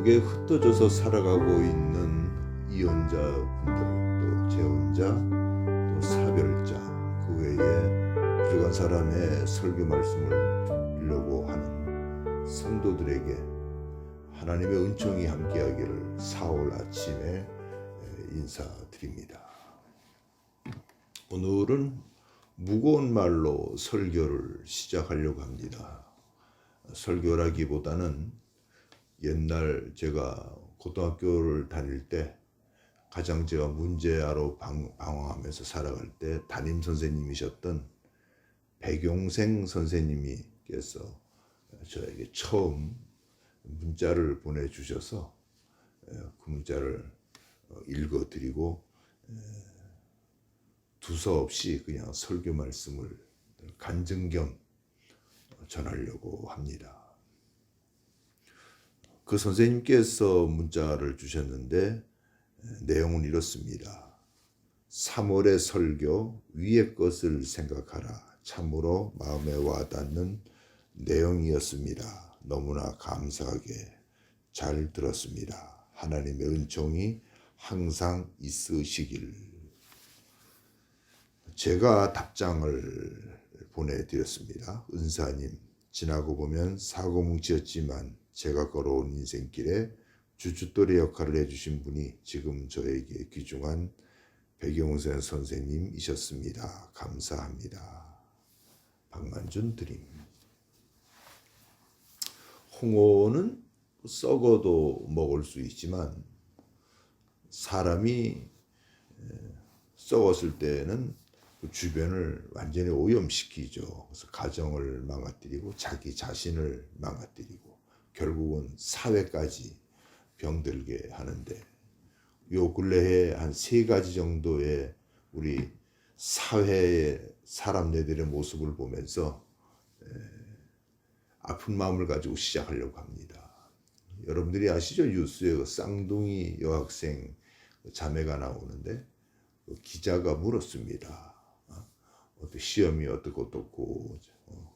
속에 흩어져서 살아가고 있는 이혼자분들, 또 재혼자, 또 사별자, 그 외에 부족한 사람의 설교 말씀을 들으려고 하는 성도들에게 하나님의 은총이 함께하기를 4월 아침에 인사드립니다. 오늘은 무거운 말로 설교를 시작하려고 합니다. 설교라기보다는 옛날 제가 고등학교를 다닐 때 가장 제가 문제아로 방황하면서 살아갈 때 담임 선생님이셨던 백용생 선생님께서 저에게 처음 문자를 보내주셔서 그 문자를 읽어드리고 두서없이 그냥 설교 말씀을 간증 겸 전하려고 합니다. 그 선생님께서 문자를 주셨는데 내용은 이렇습니다. 3월의 설교 위의 것을 생각하라. 참으로 마음에 와닿는 내용이었습니다. 너무나 감사하게 잘 들었습니다. 하나님의 은총이 항상 있으시길. 제가 답장을 보내드렸습니다. 은사님, 지나고 보면 사고뭉치였지만 제가 걸어온 인생길에 주춧돌이 역할을 해주신 분이 지금 저에게 귀중한 백용생 선생님이셨습니다. 감사합니다. 박만준 드림. 홍어는 썩어도 먹을 수 있지만 사람이 썩었을 때는 그 주변을 완전히 오염시키죠. 그래서 가정을 망가뜨리고 자기 자신을 망가뜨리고 결국은 사회까지 병들게 하는데, 요 근래에 한 3가지 정도의 우리 사회의 사람들의 모습을 보면서 아픈 마음을 가지고 시작하려고 합니다. 여러분들이 아시죠? 뉴스에 그 쌍둥이 여학생 자매가 나오는데 기자가 물었습니다. 시험이 어떻고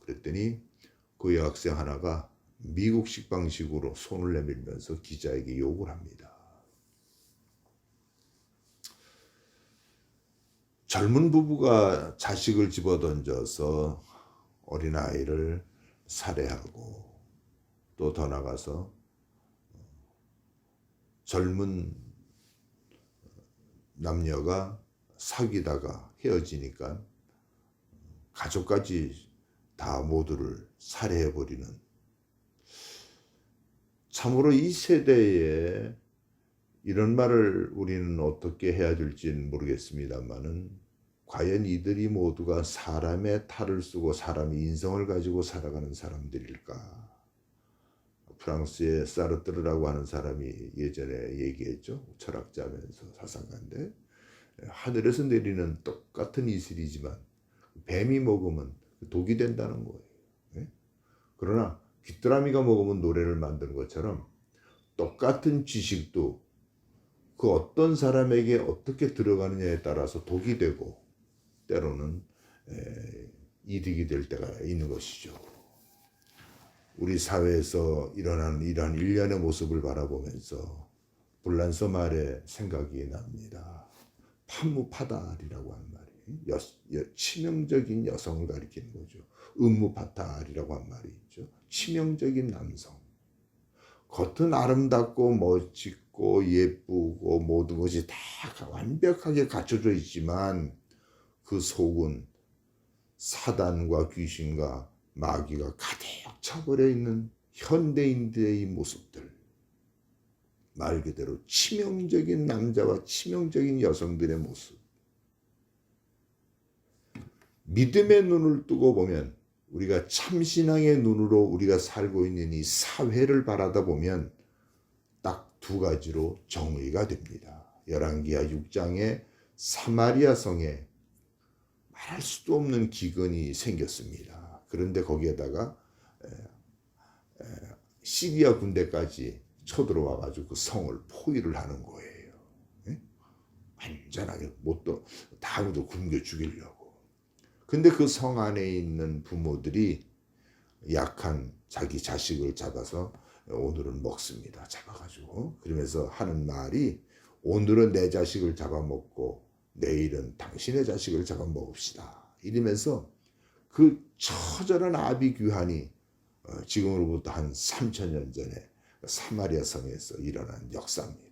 그랬더니 그 여학생 하나가 미국식 방식으로 손을 내밀면서 기자에게 욕을 합니다. 젊은 부부가 자식을 집어던져서 어린아이를 살해하고, 또 더 나가서 젊은 남녀가 사귀다가 헤어지니까 가족까지 다 모두를 살해해버리는, 참으로 이 세대에 이런 말을 우리는 어떻게 해야 될지는 모르겠습니다만은, 과연 이들이 모두가 사람의 탈을 쓰고 사람의 인성을 가지고 살아가는 사람들일까? 프랑스의 사르트르라고 하는 사람이 예전에 얘기했죠. 철학자면서 사상가인데, 하늘에서 내리는 똑같은 이슬이지만 뱀이 먹으면 독이 된다는 거예요. 그러나 귀뚜라미가 먹으면 노래를 만드는 것처럼 똑같은 지식도 그 어떤 사람에게 어떻게 들어가느냐에 따라서 독이 되고 때로는 이득이 될 때가 있는 것이죠. 우리 사회에서 일어나는 이러한 일련의 모습을 바라보면서 불란서 말에 생각이 납니다. 판무파달이라고 하는 말이 치명적인 여성을 가리키는 거죠. 음무파탈이라고 한 말이 있죠. 치명적인 남성. 겉은 아름답고 멋지고 예쁘고 모든 것이 다 완벽하게 갖춰져 있지만 그 속은 사단과 귀신과 마귀가 가득 차버려 있는 현대인들의 모습들. 말 그대로 치명적인 남자와 치명적인 여성들의 모습. 믿음의 눈을 뜨고 보면, 우리가 참신앙의 눈으로 우리가 살고 있는 이 사회를 바라다 보면 딱 2가지로 정의가 됩니다. 열왕기하 6장에 사마리아 성에 말할 수도 없는 기근이 생겼습니다. 그런데 거기에다가 시리아 군대까지 쳐들어와 가지고 그 성을 포위를 하는 거예요. 완전하게 못도 다무도 굶겨 죽이려고. 근데 그 성 안에 있는 부모들이 약한 자기 자식을 잡아서 오늘은 먹습니다. 잡아가지고. 그러면서 하는 말이 오늘은 내 자식을 잡아먹고 내일은 당신의 자식을 잡아먹읍시다. 이러면서 그 처절한 아비규환이 지금으로부터 한 3,000년 전에 사마리아 성에서 일어난 역사입니다.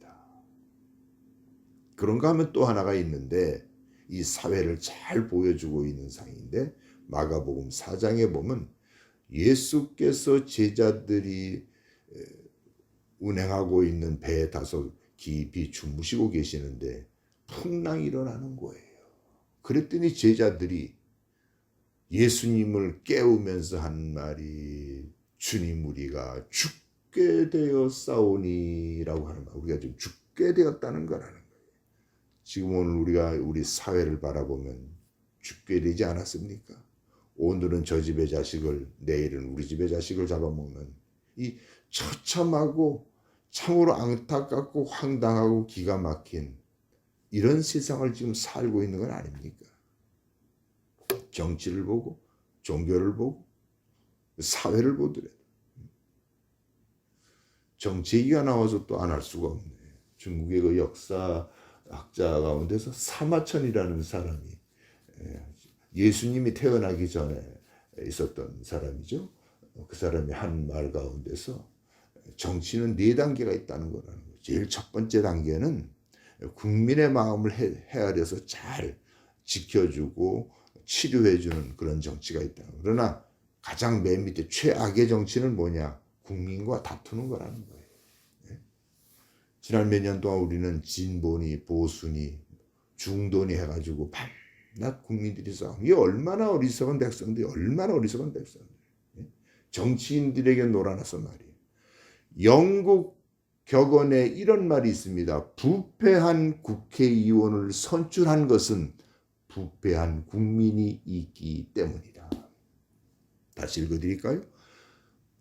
그런가 하면 또 하나가 있는데 이 사회를 잘 보여주고 있는 상인데 마가복음 4장에 보면 예수께서 제자들이 운행하고 있는 배에 타서 깊이 주무시고 계시는데 풍랑이 일어나는 거예요. 그랬더니 제자들이 예수님을 깨우면서 한 말이 주님 우리가 죽게 되었사오니라고 하는 말. 우리가 지금 죽게 되었다는 거라는 거예요. 지금 오늘 우리가 우리 사회를 바라보면 죽게 되지 않았습니까? 오늘은 저 집의 자식을 내일은 우리 집의 자식을 잡아먹는 이 처참하고 참으로 안타깝고 황당하고 기가 막힌 이런 세상을 지금 살고 있는 건 아닙니까? 정치를 보고 종교를 보고 사회를 보더라도 정치 얘기가 나와서 또 안 할 수가 없네. 중국의 그 역사학자 가운데서 사마천이라는 사람이 예수님이 태어나기 전에 있었던 사람이죠. 그 사람이 한 말 가운데서 정치는 4단계가 있다는 거라는 거예요. 제일 첫 번째 단계는 국민의 마음을 헤아려서 잘 지켜주고 치료해주는 그런 정치가 있다는 거예요. 그러나 가장 맨 밑에 최악의 정치는 뭐냐? 국민과 다투는 거라는 거예요. 지난 몇 년 동안 우리는 진보니 보수니 중도니 해가지고 밤낮 국민들이 싸움. 이게 얼마나 어리석은 백성들이 얼마나 어리석은 백성들. 정치인들에게 놀아나서 말이에요. 영국 격언에 이런 말이 있습니다. 부패한 국회의원을 선출한 것은 부패한 국민이 있기 때문이다. 다시 읽어드릴까요?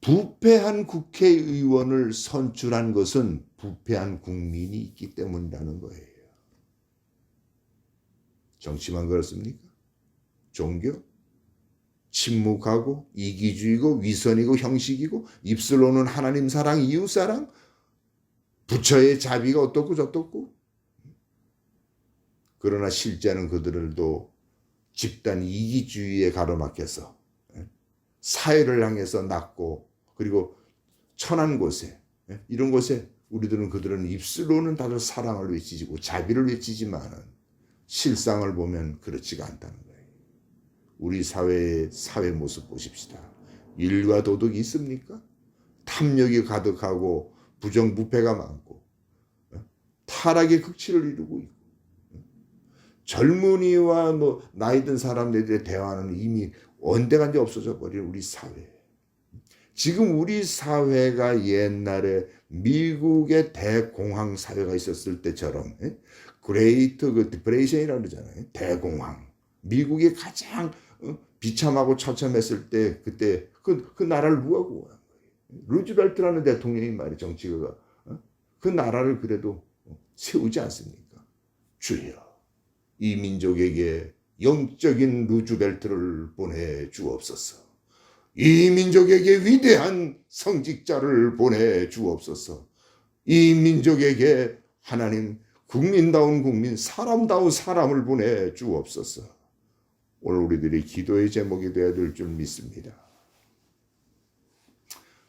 부패한 국회의원을 선출한 것은 부패한 국민이 있기 때문이라는 거예요. 정치만 그렇습니까? 종교? 침묵하고 이기주의고 위선이고 형식이고 입술로는 하나님 사랑, 이웃 사랑, 부처의 자비가 어떻고 저떻고. 그러나 실제는 그들도 집단 이기주의에 가로막혀서 사회를 향해서 낮고 그리고 천한 곳에 이런 곳에 그들은 입술로는 다들 사랑을 외치고 자비를 외치지만은 실상을 보면 그렇지가 않다는 거예요. 우리 사회의 사회 모습 보십시다. 일과 도덕이 있습니까? 탐욕이 가득하고 부정부패가 많고 타락의 극치를 이루고 있고 젊은이와 나이 든 사람들의 대화는 이미 언제간지 없어져 버린 우리 사회. 지금 우리 사회가 옛날에 미국의 대공황 사회가 있었을 때처럼 그레이트 디프레이션이라고 그러잖아요. 대공황. 미국이 가장 비참하고 처참했을 때 그때 그 나라를 누가 구원한 거예요? 루즈벨트라는 대통령이 말이에요. 정치가가 그 나라를 그래도 세우지 않습니까? 주여 이 민족에게 영적인 루즈벨트를 보내주옵소서. 이 민족에게 위대한 성직자를 보내주옵소서. 이 민족에게 하나님 국민다운 국민, 사람다운 사람을 보내주옵소서. 오늘 우리들이 기도의 제목이 되어야 될 줄 믿습니다.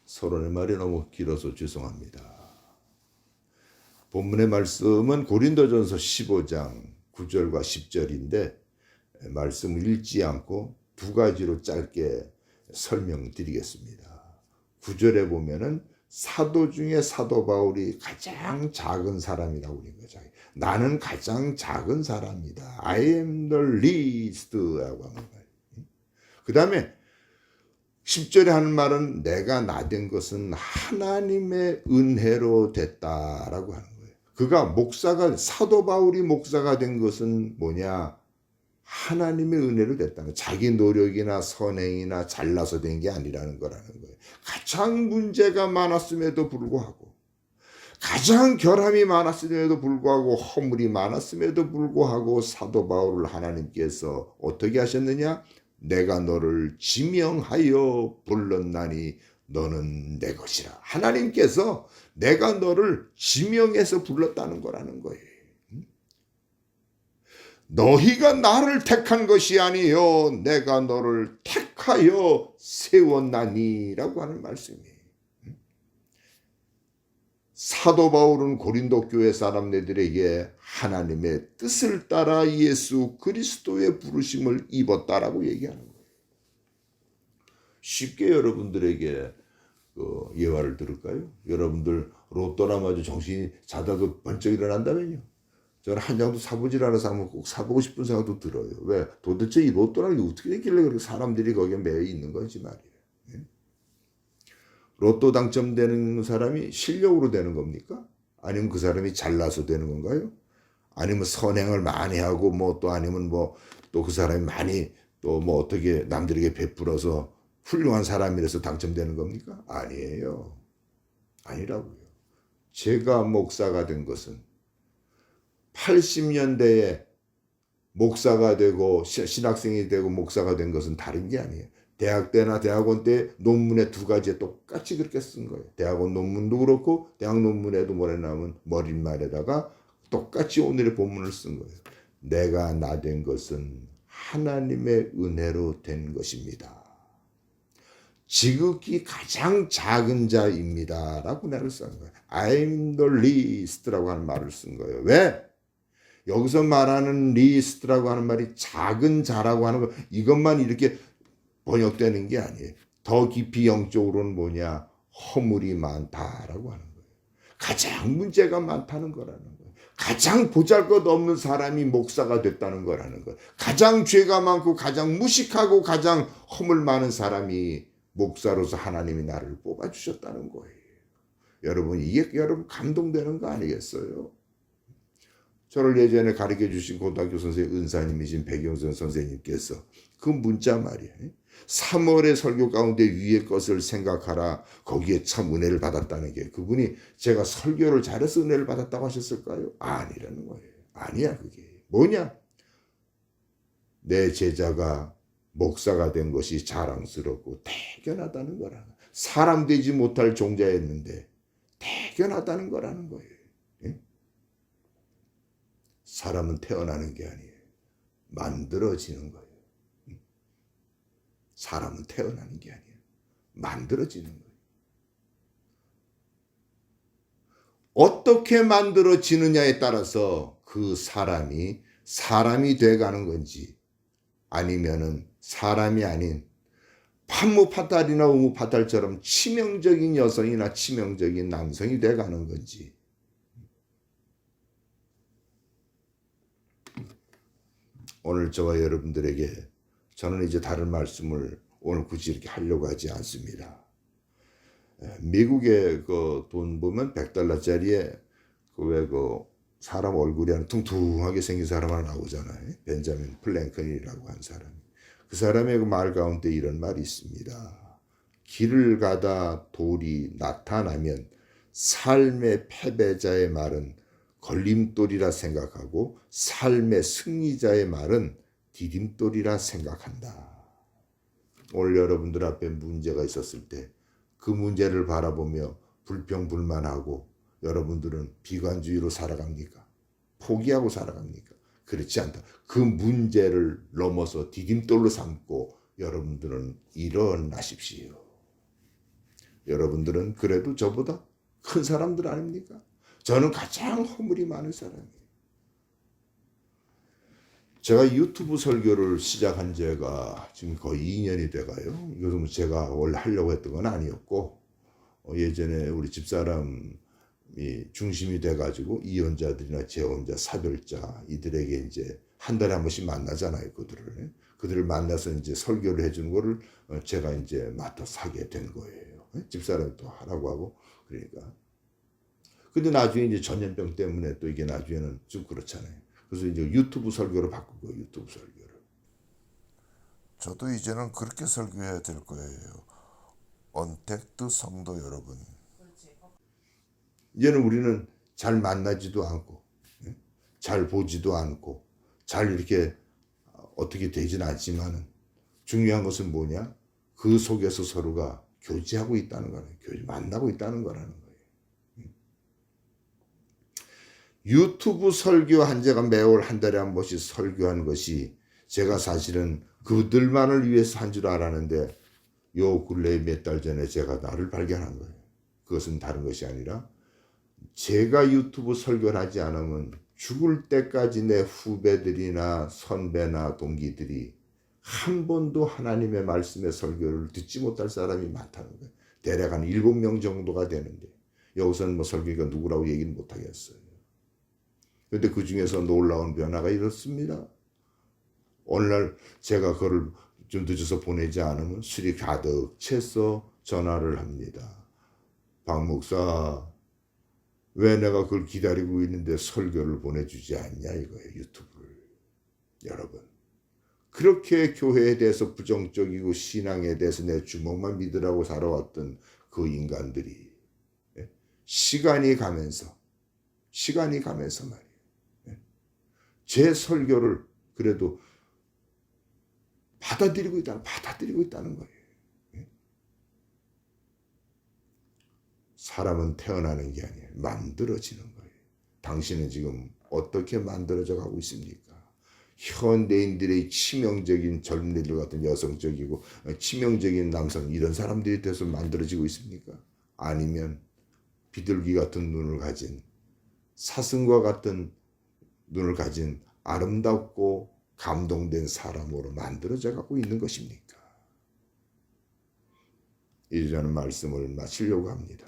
서론의 말이 너무 길어서 죄송합니다. 본문의 말씀은 고린도전서 15장 9절과 10절인데 말씀을 읽지 않고 두 가지로 짧게 설명드리겠습니다. 9절에 보면은 사도 중에 사도 바울이 가장 작은 사람이라고 그런 거죠. 나는 가장 작은 사람이다. I am the least라고 하는 거예요. 그 다음에 10절에 하는 말은 내가 나된 것은 하나님의 은혜로 됐다라고 하는 거예요. 사도 바울이 목사가 된 것은 뭐냐? 하나님의 은혜로 됐다는 거예요. 자기 노력이나 선행이나 잘나서 된 게 아니라는 거라는 거예요. 가장 문제가 많았음에도 불구하고 가장 결함이 많았음에도 불구하고 허물이 많았음에도 불구하고 사도 바울을 하나님께서 어떻게 하셨느냐? 내가 너를 지명하여 불렀나니 너는 내 것이라. 하나님께서 내가 너를 지명해서 불렀다는 거라는 거예요. 너희가 나를 택한 것이 아니요 내가 너를 택하여 세웠나니라고 하는 말씀이에요. 사도 바울은 고린도 교회 사람들에게 하나님의 뜻을 따라 예수 그리스도의 부르심을 입었다라고 얘기하는 거예요. 쉽게 여러분들에게 예화를 들을까요? 여러분들 로또나 마저 정신이 자다가 번쩍 일어난다면요. 저는 한 장도 사보질 않아서 한번 꼭 사보고 싶은 생각도 들어요. 왜? 도대체 이 로또라는 게 어떻게 됐길래 그렇게 사람들이 거기에 매여 있는 건지 말이에요. 로또 당첨되는 사람이 실력으로 되는 겁니까? 아니면 그 사람이 잘나서 되는 건가요? 아니면 선행을 많이 하고 뭐 또 아니면 뭐 또 그 사람이 많이 또 뭐 어떻게 남들에게 베풀어서 훌륭한 사람이라서 당첨되는 겁니까? 아니에요. 아니라고요. 제가 목사가 된 것은 80년대에 목사가 되고 신학생이 되고 목사가 된 것은 다른 게 아니에요. 대학 때나 대학원 때 논문에 두 가지에 똑같이 그렇게 쓴 거예요. 대학원 논문도 그렇고 대학 논문에도 뭐래 나오면 머릿말에다가 똑같이 오늘의 본문을 쓴 거예요. 내가 나 된 것은 하나님의 은혜로 된 것입니다. 지극히 가장 작은 자입니다. 라고 나를 쓴 거예요. I'm the least라고 하는 말을 쓴 거예요. 왜? 여기서 말하는 least라고 하는 말이 작은 자라고 하는 거 이것만 이렇게 번역되는 게 아니에요. 더 깊이 영적으로는 뭐냐? 허물이 많다라고 하는 거예요. 가장 문제가 많다는 거라는 거예요. 가장 보잘것없는 사람이 목사가 됐다는 거라는 거예요. 가장 죄가 많고 가장 무식하고 가장 허물 많은 사람이 목사로서 하나님이 나를 뽑아주셨다는 거예요. 여러분 이게 여러분 감동되는 거 아니겠어요? 저를 예전에 가르쳐 주신 고등학교 선생님 은사님이신 백영선 선생님께서 그 문자 말이에요. 3월의 설교 가운데 위의 것을 생각하라. 거기에 참 은혜를 받았다는 게 그분이 제가 설교를 잘해서 은혜를 받았다고 하셨을까요? 아니라는 거예요. 아니야 그게. 뭐냐? 내 제자가 목사가 된 것이 자랑스럽고 대견하다는 거라는 거예요. 사람 되지 못할 종자였는데 대견하다는 거라는 거예요. 사람은 태어나는 게 아니에요. 만들어지는 거예요. 사람은 태어나는 게 아니에요. 만들어지는 거예요. 어떻게 만들어지느냐에 따라서 그 사람이 돼가는 건지 아니면은 사람이 아닌 판무파탈이나 우무파탈처럼 치명적인 여성이나 치명적인 남성이 돼가는 건지 오늘 저와 여러분들에게 저는 이제 다른 말씀을 오늘 굳이 이렇게 하려고 하지 않습니다. 미국의 그 돈 보면 $100짜리에 그 사람 얼굴이 하나 퉁퉁하게 생긴 사람 하나 나오잖아요. 벤자민 플랭클이라고 한 사람. 그 사람의 그 말 가운데 이런 말이 있습니다. 길을 가다 돌이 나타나면 삶의 패배자의 말은 걸림돌이라 생각하고 삶의 승리자의 말은 디딤돌이라 생각한다. 오늘 여러분들 앞에 문제가 있었을 때 그 문제를 바라보며 불평불만하고 여러분들은 비관주의로 살아갑니까? 포기하고 살아갑니까? 그렇지 않다. 그 문제를 넘어서 디딤돌로 삼고 여러분들은 일어나십시오. 여러분들은 그래도 저보다 큰 사람들 아닙니까? 저는 가장 허물이 많은 사람이에요. 제가 유튜브 설교를 시작한 지가 지금 거의 2년이 돼가요. 이것은 제가 원래 하려고 했던 건 아니었고 예전에 우리 집사람이 중심이 돼가지고 이혼자들이나 재혼자, 사별자 이들에게 이제 한 달에 한 번씩 만나잖아요. 그들을 만나서 이제 설교를 해주는 거를 제가 이제 맡아서 하게 된 거예요. 집사람이 또 하라고 하고 그러니까. 근데 나중에 이제 전염병 때문에 또 이게 나중에는 좀 그렇잖아요. 그래서 이제 유튜브 설교로 바꾸고 유튜브 설교를. 저도 이제는 그렇게 설교해야 될 거예요. 언택트 성도 여러분. 이제는 우리는 잘 만나지도 않고 잘 보지도 않고 잘 이렇게 어떻게 되진 않지만은 중요한 것은 뭐냐? 그 속에서 서로가 교제하고 있다는 거예요. 만나고 있다는 거라는 거예요. 유튜브 설교한 제가 매월 한 달에 한 번씩 설교한 것이 제가 사실은 그들만을 위해서 한 줄 알았는데 요 근래 몇 달 전에 제가 나를 발견한 거예요. 그것은 다른 것이 아니라 제가 유튜브 설교를 하지 않으면 죽을 때까지 내 후배들이나 선배나 동기들이 한 번도 하나님의 말씀의 설교를 듣지 못할 사람이 많다는 거예요. 대략 한 7명 정도가 되는데 여기서는 뭐 설교가 누구라고 얘기는 못하겠어요. 그런데 그 중에서 놀라운 변화가 이렇습니다. 어느 날 제가 그걸 좀 늦어서 보내지 않으면 술이 가득 채서 전화를 합니다. 박 목사, 왜 내가 그걸 기다리고 있는데 설교를 보내주지 않냐 이거예요. 유튜브를. 여러분, 그렇게 교회에 대해서 부정적이고 신앙에 대해서 내 주먹만 믿으라고 살아왔던 그 인간들이 시간이 가면서 말이에요. 제 설교를 그래도 받아들이고 있다는 거예요. 사람은 태어나는 게 아니에요. 만들어지는 거예요. 당신은 지금 어떻게 만들어져 가고 있습니까? 현대인들의 치명적인 젊은이들 같은 여성적이고 치명적인 남성 이런 사람들이 돼서 만들어지고 있습니까? 아니면 비둘기 같은 눈을 가진 사슴과 같은 눈을 가진 아름답고 감동된 사람으로 만들어져 가고 있는 것입니까? 이제는 말씀을 마치려고 합니다.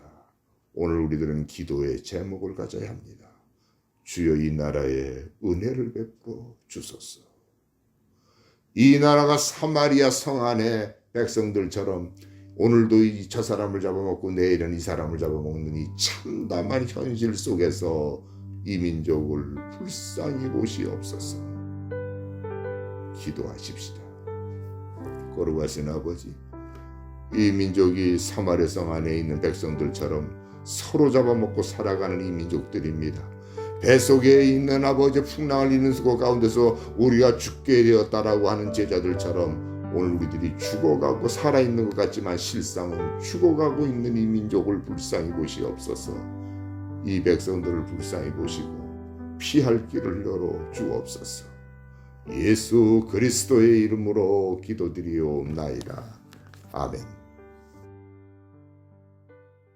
오늘 우리들은 기도의 제목을 가져야 합니다. 주여 이 나라에 은혜를 베풀어 주소서. 이 나라가 사마리아 성 안의 백성들처럼 오늘도 저 사람을 잡아먹고 내일은 이 사람을 잡아먹는 이 참담한 현실 속에서 이 민족을 불쌍히 보시옵소서. 기도하십시다. 거룩하신 아버지, 이 민족이 사마리아 성 안에 있는 백성들처럼 서로 잡아먹고 살아가는 이 민족들입니다. 뱃속에 있는 아버지 풍랑을 이는 수고 가운데서 우리가 죽게 되었다라고 하는 제자들처럼 오늘 우리들이 죽어가고 살아있는 것 같지만 실상은 죽어가고 있는 이 민족을 불쌍히 보시옵소서. 이 백성들을 불쌍히 보시고 피할 길을 열어 주옵소서. 예수 그리스도의 이름으로 기도드리옵나이다. 아멘.